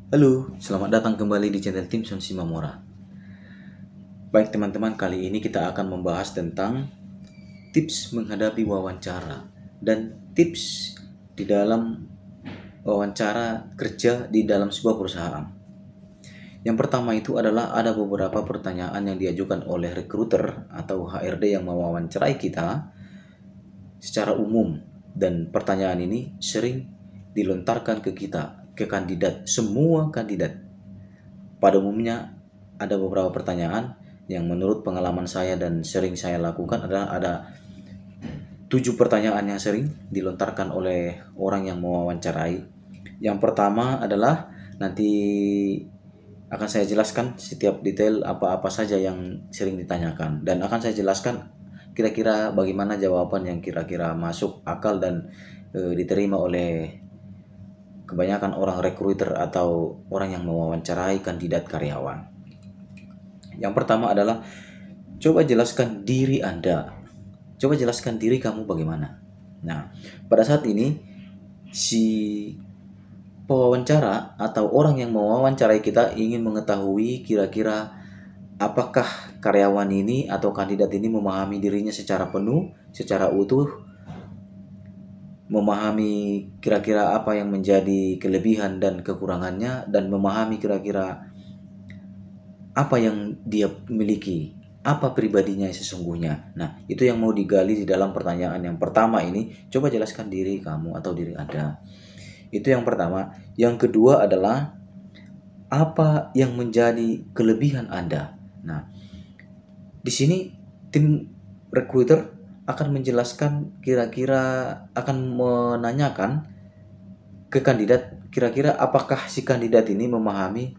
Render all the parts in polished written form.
Halo, selamat datang kembali di channel Timson Simamora. Baik teman-teman, kali ini kita akan membahas tentang tips menghadapi wawancara dan tips di dalam wawancara kerja di dalam sebuah perusahaan. Yang pertama itu adalah ada beberapa pertanyaan yang diajukan oleh recruiter atau HRD yang mewawancarai kita secara umum, dan pertanyaan ini sering dilontarkan ke kita, ke kandidat, semua kandidat. Pada umumnya ada beberapa pertanyaan yang menurut pengalaman saya dan sering saya lakukan adalah ada 7 pertanyaan yang sering dilontarkan oleh orang yang mewawancarai. Yang pertama adalah nanti akan saya jelaskan setiap detail apa-apa saja yang sering ditanyakan, dan akan saya jelaskan kira-kira bagaimana jawaban yang kira-kira masuk akal dan diterima oleh kebanyakan orang recruiter atau orang yang mewawancarai kandidat karyawan. Yang pertama adalah coba jelaskan diri Anda. Coba jelaskan diri kamu bagaimana. Nah, pada saat ini si pewawancara atau orang yang mewawancarai kita ingin mengetahui kira-kira apakah karyawan ini atau kandidat ini memahami dirinya secara penuh, secara utuh, memahami kira-kira apa yang menjadi kelebihan dan kekurangannya, dan memahami kira-kira apa yang dia miliki, apa pribadinya sesungguhnya. Nah, itu yang mau digali di dalam pertanyaan yang pertama ini. Coba jelaskan diri kamu atau diri Anda. Itu yang pertama. Yang kedua adalah apa yang menjadi kelebihan Anda. Nah, di sini tim recruiter akan menjelaskan, kira-kira akan menanyakan ke kandidat, kira-kira apakah si kandidat ini memahami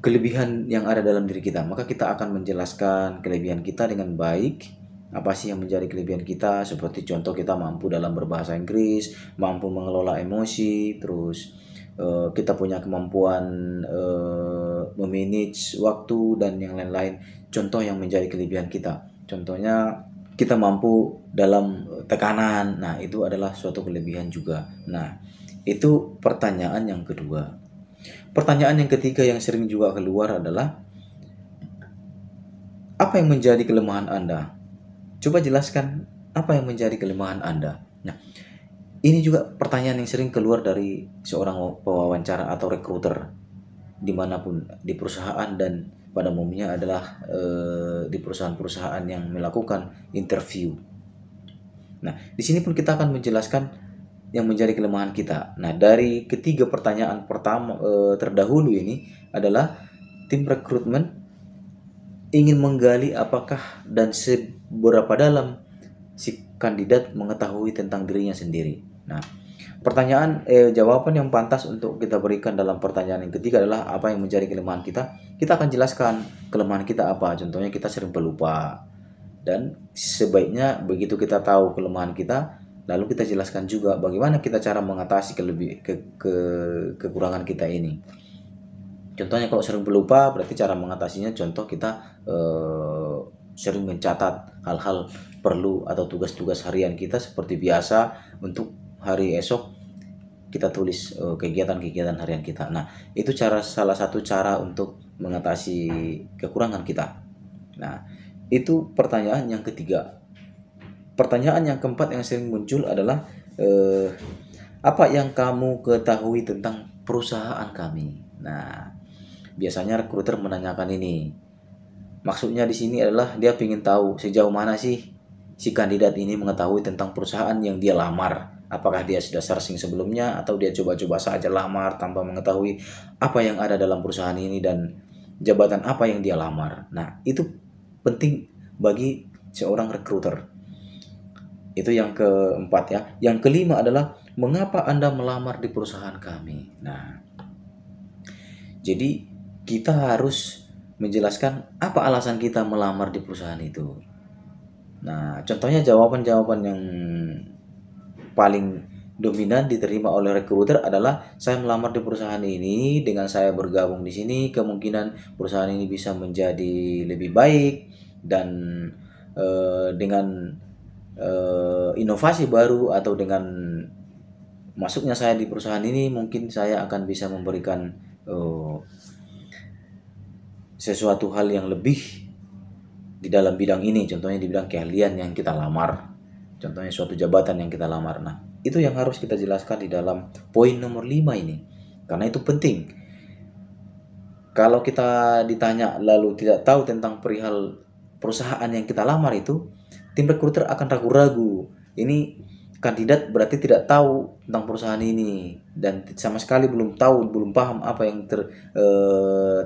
kelebihan yang ada dalam diri kita. Maka kita akan menjelaskan kelebihan kita dengan baik. Apa sih yang menjadi kelebihan kita? Seperti contoh, kita mampu dalam berbahasa Inggris, mampu mengelola emosi, terus kita punya kemampuan memanage waktu dan yang lain-lain. Contoh yang menjadi kelebihan kita. Contohnya kita mampu dalam tekanan. Nah, itu adalah suatu kelebihan juga. Nah, itu pertanyaan yang kedua. Pertanyaan yang ketiga yang sering juga keluar adalah apa yang menjadi kelemahan Anda? Coba jelaskan apa yang menjadi kelemahan Anda. Nah, ini juga pertanyaan yang sering keluar dari seorang pewawancara atau recruiter dimanapun di perusahaan, dan pada umumnya adalah di perusahaan-perusahaan yang melakukan interview. Nah, di sini pun kita akan menjelaskan yang menjadi kelemahan kita. Nah, dari ketiga pertanyaan pertama terdahulu ini adalah tim rekrutmen ingin menggali apakah dan seberapa dalam si kandidat mengetahui tentang dirinya sendiri. Nah, jawaban yang pantas untuk kita berikan dalam pertanyaan yang ketiga adalah apa yang menjadi kelemahan kita. Kita akan jelaskan kelemahan kita apa. Contohnya kita sering pelupa. Dan sebaiknya begitu kita tahu kelemahan kita, lalu kita jelaskan juga bagaimana kita cara mengatasi kekurangan kita ini. Contohnya kalau sering pelupa, berarti cara mengatasinya, contoh kita sering mencatat hal-hal perlu atau tugas-tugas harian kita seperti biasa, untuk hari esok kita tulis kegiatan-kegiatan harian kita. Nah, itu salah satu cara untuk mengatasi kekurangan kita. Nah, itu pertanyaan yang ketiga. Pertanyaan yang keempat yang sering muncul adalah apa yang kamu ketahui tentang perusahaan kami? Nah, biasanya recruiter menanyakan ini. Maksudnya di sini adalah dia ingin tahu sejauh mana sih si kandidat ini mengetahui tentang perusahaan yang dia lamar. Apakah dia sudah searching sebelumnya atau dia coba-coba saja lamar tanpa mengetahui apa yang ada dalam perusahaan ini dan jabatan apa yang dia lamar. Nah, itu penting bagi seorang recruiter. Itu yang keempat ya. Yang kelima adalah mengapa Anda melamar di perusahaan kami. Nah, jadi kita harus menjelaskan apa alasan kita melamar di perusahaan itu. Nah, contohnya jawaban-jawaban yang paling dominan diterima oleh recruiter adalah, saya melamar di perusahaan ini, dengan saya bergabung di sini kemungkinan perusahaan ini bisa menjadi lebih baik, dan dengan inovasi baru atau dengan masuknya saya di perusahaan ini, mungkin saya akan bisa memberikan eh, sesuatu hal yang lebih di dalam bidang ini, contohnya di bidang keahlian yang kita lamar, contohnya suatu jabatan yang kita lamar. Nah, itu yang harus kita jelaskan di dalam poin nomor 5 ini, karena itu penting. Kalau kita ditanya lalu tidak tahu tentang perihal perusahaan yang kita lamar itu, tim recruiter akan ragu-ragu. Ini kandidat berarti tidak tahu tentang perusahaan ini dan sama sekali belum tahu, belum paham apa yang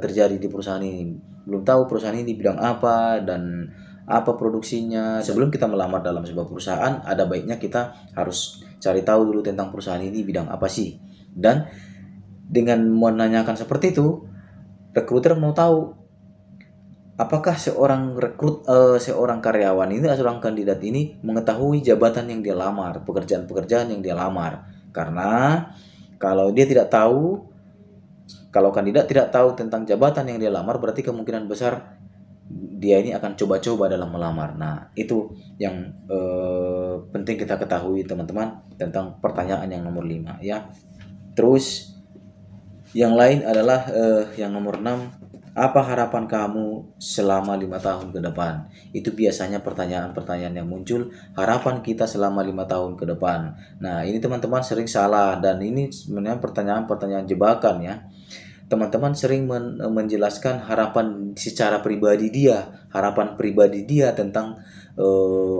terjadi di perusahaan ini. Belum tahu perusahaan ini di bidang apa dan apa produksinya. Sebelum kita melamar dalam sebuah perusahaan, ada baiknya kita harus cari tahu dulu tentang perusahaan ini bidang apa sih. Dan dengan menanyakan seperti itu, rekruter mau tahu apakah seorang karyawan ini, seorang kandidat ini mengetahui jabatan yang dia lamar, pekerjaan-pekerjaan yang dia lamar. Karena kalau dia tidak tahu, kalau kandidat tidak tahu tentang jabatan yang dia lamar, berarti kemungkinan besar dia ini akan coba-coba dalam melamar. Nah, itu yang penting kita ketahui teman-teman tentang pertanyaan yang nomor 5 ya. Terus yang lain adalah yang nomor 6, apa harapan kamu selama 5 tahun ke depan? Itu biasanya pertanyaan-pertanyaan yang muncul, harapan kita selama 5 tahun ke depan. Nah, ini teman-teman sering salah dan ini sebenarnya pertanyaan-pertanyaan jebakan ya. Teman-teman sering menjelaskan harapan secara pribadi dia, harapan pribadi dia tentang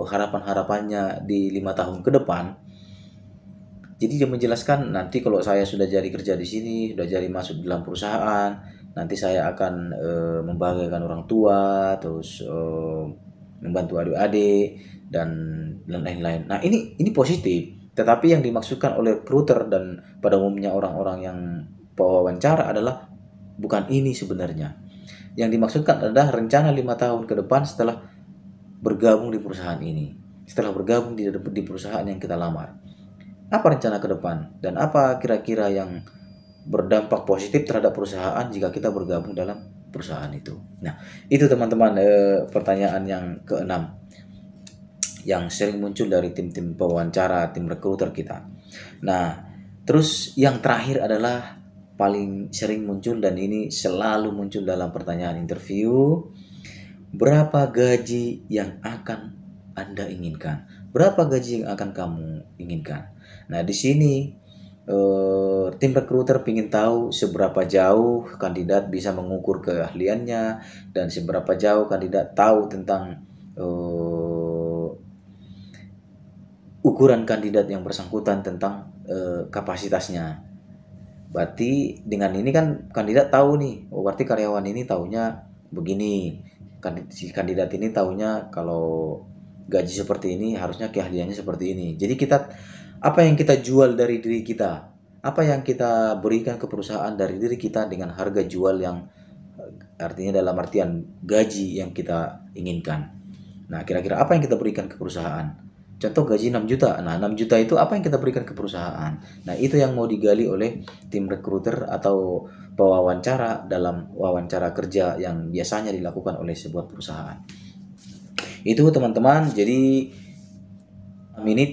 harapan-harapannya di 5 tahun ke depan. Jadi dia menjelaskan nanti kalau saya sudah jadi kerja di sini, sudah jadi masuk dalam perusahaan, nanti saya akan membahagiakan orang tua, terus membantu adik-adik dan lain-lain. Nah, ini positif. Tetapi yang dimaksudkan oleh recruiter dan pada umumnya orang-orang yang pewawancara adalah bukan ini sebenarnya. Yang dimaksudkan adalah rencana 5 tahun ke depan setelah bergabung di perusahaan ini. Setelah bergabung di perusahaan yang kita lamar. Apa rencana ke depan dan apa kira-kira yang berdampak positif terhadap perusahaan jika kita bergabung dalam perusahaan itu. Nah, itu teman-teman pertanyaan yang keenam yang sering muncul dari tim-tim pewawancara, tim recruiter kita. Nah, terus yang terakhir adalah paling sering muncul dan ini selalu muncul dalam pertanyaan interview, berapa gaji yang akan Anda inginkan? Berapa gaji yang akan kamu inginkan? Nah, di sini tim recruiter ingin tahu seberapa jauh kandidat bisa mengukur keahliannya dan seberapa jauh kandidat tahu tentang ukuran kandidat yang bersangkutan tentang kapasitasnya. Berarti dengan ini kan kandidat tahu nih, oh berarti karyawan ini tahunya begini. Si kandidat ini tahunya kalau gaji seperti ini harusnya keahliannya seperti ini. Jadi apa yang kita jual dari diri kita, apa yang kita berikan ke perusahaan dari diri kita dengan harga jual yang artinya dalam artian gaji yang kita inginkan. Nah, kira-kira apa yang kita berikan ke perusahaan? Contoh gaji 6 juta. Nah, 6 juta itu apa yang kita berikan ke perusahaan? Nah, itu yang mau digali oleh tim recruiter atau pewawancara dalam wawancara kerja yang biasanya dilakukan oleh sebuah perusahaan. Itu teman-teman, jadi ini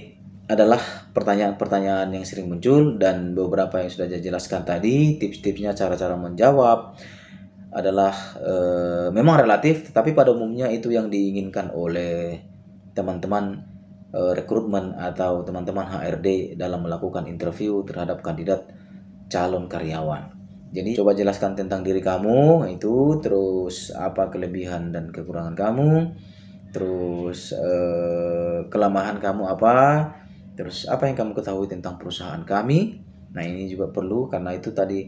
adalah pertanyaan-pertanyaan yang sering muncul dan beberapa yang sudah saya jelaskan tadi, tips-tipsnya, cara-cara menjawab adalah memang relatif, tetapi pada umumnya itu yang diinginkan oleh teman-teman rekrutmen atau teman-teman HRD dalam melakukan interview terhadap kandidat calon karyawan. Jadi coba jelaskan tentang diri kamu itu, terus apa kelebihan dan kekurangan kamu, terus kelemahan kamu apa, terus apa yang kamu ketahui tentang perusahaan kami. Nah, ini juga perlu karena itu tadi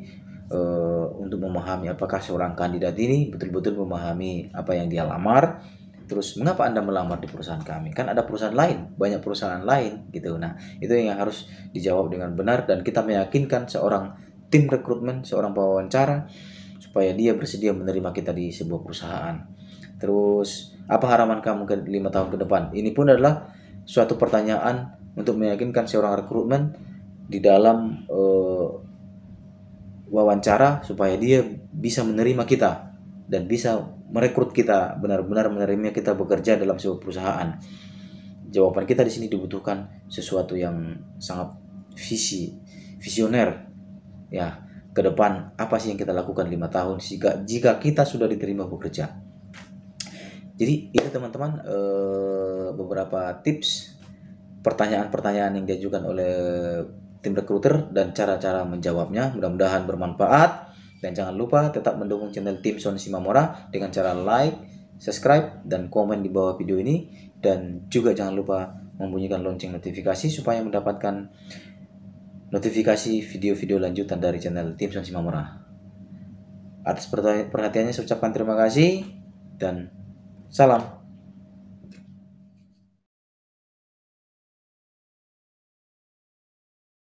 untuk memahami apakah seorang kandidat ini betul-betul memahami apa yang dia lamar. Terus mengapa Anda melamar di perusahaan kami? Kan ada perusahaan lain, banyak perusahaan lain gitu. Nah, itu yang harus dijawab dengan benar dan kita meyakinkan seorang tim rekrutmen, seorang pewawancara supaya dia bersedia menerima kita di sebuah perusahaan. Terus apa harapan kamu ke 5 tahun ke depan? Ini pun adalah suatu pertanyaan untuk meyakinkan seorang rekrutmen di dalam wawancara supaya dia bisa menerima kita dan bisa merekrut kita, benar-benar menerima kita bekerja dalam sebuah perusahaan. Jawaban kita di sini dibutuhkan sesuatu yang sangat visioner ya, ke depan apa sih yang kita lakukan 5 tahun jika kita sudah diterima bekerja. Jadi itu teman-teman beberapa tips pertanyaan-pertanyaan yang diajukan oleh tim recruiter dan cara-cara menjawabnya. Mudah-mudahan bermanfaat, dan jangan lupa tetap mendukung channel tim Son Simamora dengan cara like, subscribe, dan komen di bawah video ini, dan juga jangan lupa membunyikan lonceng notifikasi supaya mendapatkan notifikasi video-video lanjutan dari channel tim Son Simamora. Atas perhatiannya saya ucapkan terima kasih dan salam.